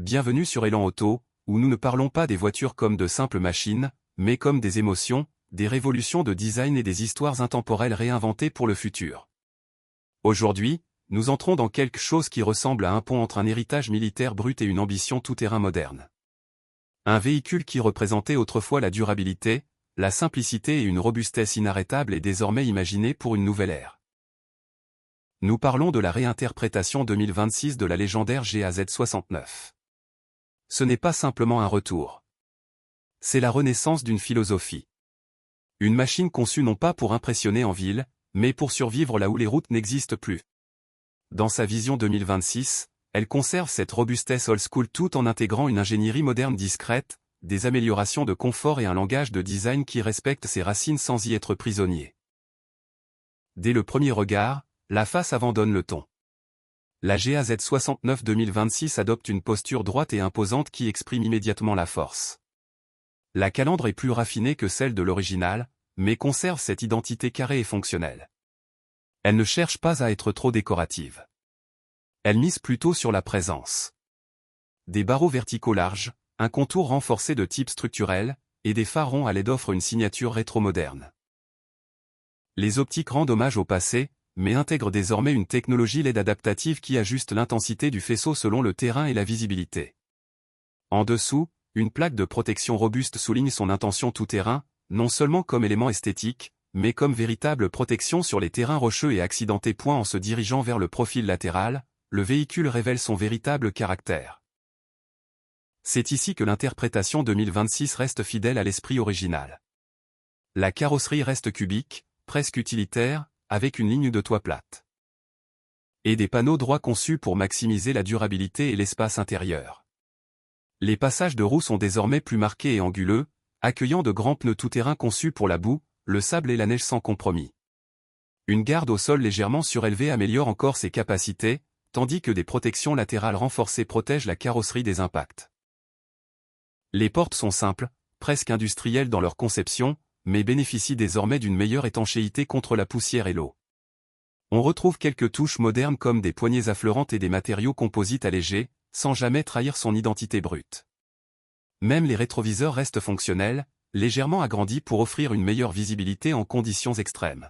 Bienvenue sur Élan Auto, où nous ne parlons pas des voitures comme de simples machines, mais comme des émotions, des révolutions de design et des histoires intemporelles réinventées pour le futur. Aujourd'hui, nous entrons dans quelque chose qui ressemble à un pont entre un héritage militaire brut et une ambition tout-terrain moderne. Un véhicule qui représentait autrefois la durabilité, la simplicité et une robustesse inarrêtable est désormais imaginé pour une nouvelle ère. Nous parlons de la réinterprétation 2026 de la légendaire GAZ69. Ce n'est pas simplement un retour. C'est la renaissance d'une philosophie. Une machine conçue non pas pour impressionner en ville, mais pour survivre là où les routes n'existent plus. Dans sa vision 2026, elle conserve cette robustesse old school tout en intégrant une ingénierie moderne discrète, des améliorations de confort et un langage de design qui respecte ses racines sans y être prisonnier. Dès le premier regard, la face avant donne le ton. La GAZ69 2026 adopte une posture droite et imposante qui exprime immédiatement la force. La calandre est plus raffinée que celle de l'original, mais conserve cette identité carrée et fonctionnelle. Elle ne cherche pas à être trop décorative. Elle mise plutôt sur la présence. Des barreaux verticaux larges, un contour renforcé de type structurel, et des phares ronds à LED offrent une signature rétro-moderne. Les optiques rendent hommage au passé, mais intègrent désormais une technologie LED adaptative qui ajuste l'intensité du faisceau selon le terrain et la visibilité. En dessous, une plaque de protection robuste souligne son intention tout-terrain, non seulement comme élément esthétique, mais comme véritable protection sur les terrains rocheux et accidentés. En se dirigeant vers le profil latéral, le véhicule révèle son véritable caractère. C'est ici que l'interprétation 2026 reste fidèle à l'esprit original. La carrosserie reste cubique, presque utilitaire, avec une ligne de toit plate. Et des panneaux droits conçus pour maximiser la durabilité et l'espace intérieur. Les passages de roues sont désormais plus marqués et anguleux, accueillant de grands pneus tout-terrain conçus pour la boue, le sable et la neige sans compromis. Une garde au sol légèrement surélevée améliore encore ses capacités, tandis que des protections latérales renforcées protègent la carrosserie des impacts. Les portes sont simples, presque industrielles dans leur conception, mais bénéficient désormais d'une meilleure étanchéité contre la poussière et l'eau. On retrouve quelques touches modernes comme des poignées affleurantes et des matériaux composites allégés, sans jamais trahir son identité brute. Même les rétroviseurs restent fonctionnels, légèrement agrandis pour offrir une meilleure visibilité en conditions extrêmes.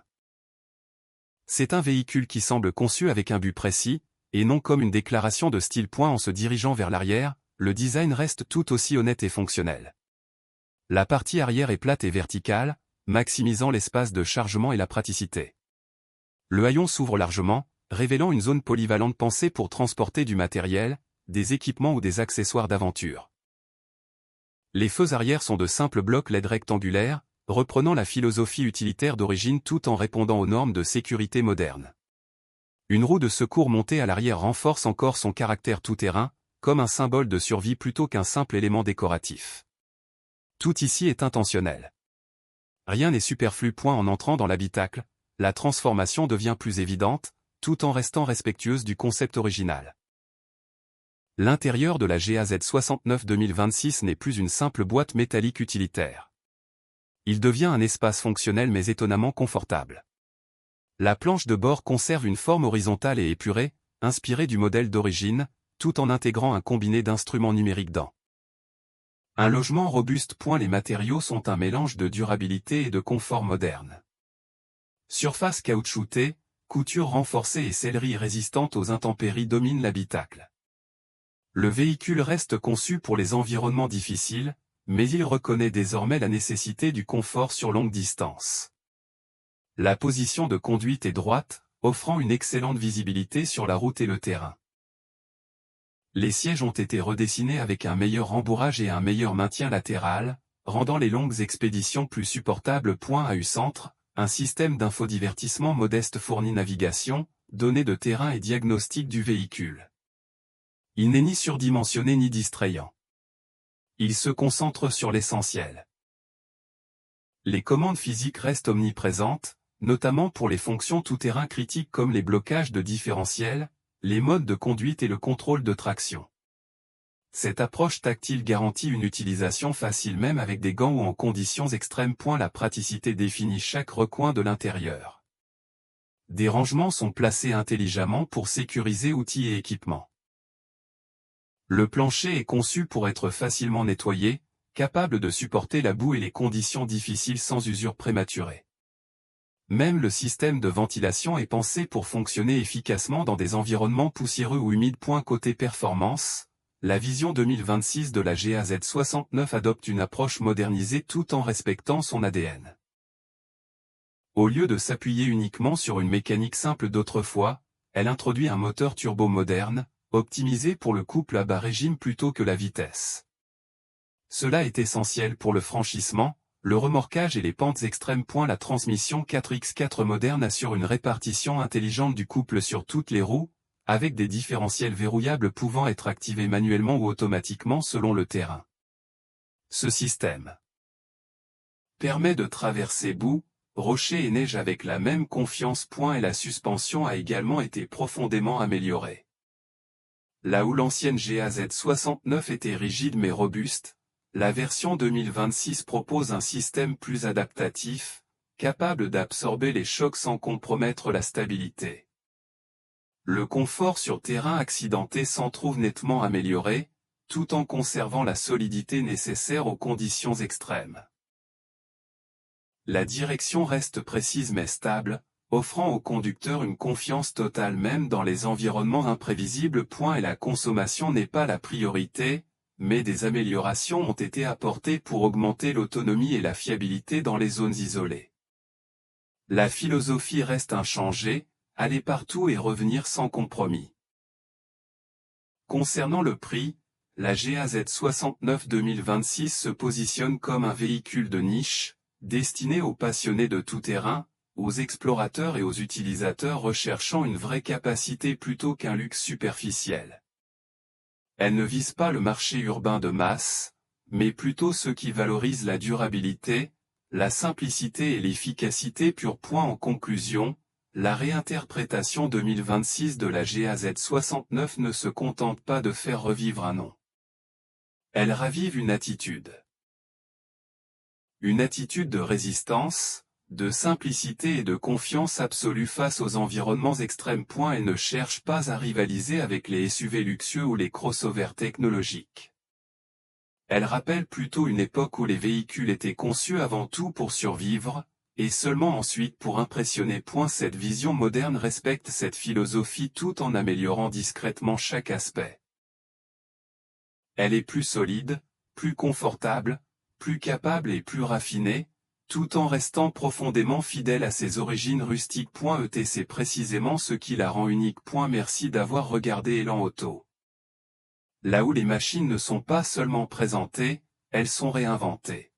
C'est un véhicule qui semble conçu avec un but précis, et non comme une déclaration de style. En se dirigeant vers l'arrière, le design reste tout aussi honnête et fonctionnel. La partie arrière est plate et verticale, maximisant l'espace de chargement et la praticité. Le haillon s'ouvre largement, révélant une zone polyvalente pensée pour transporter du matériel, des équipements ou des accessoires d'aventure. Les feux arrière sont de simples blocs LED rectangulaires, reprenant la philosophie utilitaire d'origine tout en répondant aux normes de sécurité modernes. Une roue de secours montée à l'arrière renforce encore son caractère tout-terrain, comme un symbole de survie plutôt qu'un simple élément décoratif. Tout ici est intentionnel. Rien n'est superflu. En entrant dans l'habitacle, la transformation devient plus évidente, tout en restant respectueuse du concept original. L'intérieur de la GAZ69 2026 n'est plus une simple boîte métallique utilitaire. Il devient un espace fonctionnel mais étonnamment confortable. La planche de bord conserve une forme horizontale et épurée, inspirée du modèle d'origine, tout en intégrant un combiné d'instruments numériques dans un logement robuste. Les matériaux sont un mélange de durabilité et de confort moderne. Surface caoutchoutée, couture renforcée et sellerie résistante aux intempéries dominent l'habitacle. Le véhicule reste conçu pour les environnements difficiles, mais il reconnaît désormais la nécessité du confort sur longue distance. La position de conduite est droite, offrant une excellente visibilité sur la route et le terrain. Les sièges ont été redessinés avec un meilleur rembourrage et un meilleur maintien latéral, rendant les longues expéditions plus supportables. AU Centre, un système d'infodivertissement modeste fournit navigation, données de terrain et diagnostic du véhicule. Il n'est ni surdimensionné ni distrayant. Il se concentre sur l'essentiel. Les commandes physiques restent omniprésentes, notamment pour les fonctions tout-terrain critiques comme les blocages de différentiel, les modes de conduite et le contrôle de traction. Cette approche tactile garantit une utilisation facile même avec des gants ou en conditions extrêmes. La praticité définit chaque recoin de l'intérieur. Des rangements sont placés intelligemment pour sécuriser outils et équipements. Le plancher est conçu pour être facilement nettoyé, capable de supporter la boue et les conditions difficiles sans usure prématurée. Même le système de ventilation est pensé pour fonctionner efficacement dans des environnements poussiéreux ou humides. Côté performance, la vision 2026 de la GAZ69 adopte une approche modernisée tout en respectant son ADN. Au lieu de s'appuyer uniquement sur une mécanique simple d'autrefois, elle introduit un moteur turbo moderne, optimisé pour le couple à bas régime plutôt que la vitesse. Cela est essentiel pour le franchissement, le remorquage et les pentes extrêmes. La transmission 4x4 moderne assure une répartition intelligente du couple sur toutes les roues, avec des différentiels verrouillables pouvant être activés manuellement ou automatiquement selon le terrain. Ce système permet de traverser boue, rochers et neige avec la même confiance. Et la suspension a également été profondément améliorée. Là où l'ancienne GAZ69 était rigide mais robuste, la version 2026 propose un système plus adaptatif, capable d'absorber les chocs sans compromettre la stabilité. Le confort sur terrain accidenté s'en trouve nettement amélioré, tout en conservant la solidité nécessaire aux conditions extrêmes. La direction reste précise mais stable, offrant au conducteur une confiance totale même dans les environnements imprévisibles. Et la consommation n'est pas la priorité, mais des améliorations ont été apportées pour augmenter l'autonomie et la fiabilité dans les zones isolées. La philosophie reste inchangée, aller partout et revenir sans compromis. Concernant le prix, la GAZ69 2026 se positionne comme un véhicule de niche, destiné aux passionnés de tout-terrain, aux explorateurs et aux utilisateurs recherchant une vraie capacité plutôt qu'un luxe superficiel. Elle ne vise pas le marché urbain de masse, mais plutôt ceux qui valorisent la durabilité, la simplicité et l'efficacité pure. En conclusion, la réinterprétation 2026 de la GAZ69 ne se contente pas de faire revivre un nom. Elle ravive une attitude. Une attitude de résistance, de simplicité et de confiance absolue face aux environnements extrêmes. Elle ne cherche pas à rivaliser avec les SUV luxueux ou les crossovers technologiques. Elle rappelle plutôt une époque où les véhicules étaient conçus avant tout pour survivre, et seulement ensuite pour impressionner. Cette vision moderne respecte cette philosophie tout en améliorant discrètement chaque aspect. Elle est plus solide, plus confortable, plus capable et plus raffinée, tout en restant profondément fidèle à ses origines rustiques. C'est précisément ce qui la rend unique. Merci d'avoir regardé Élan Auto. Là où les machines ne sont pas seulement présentées, elles sont réinventées.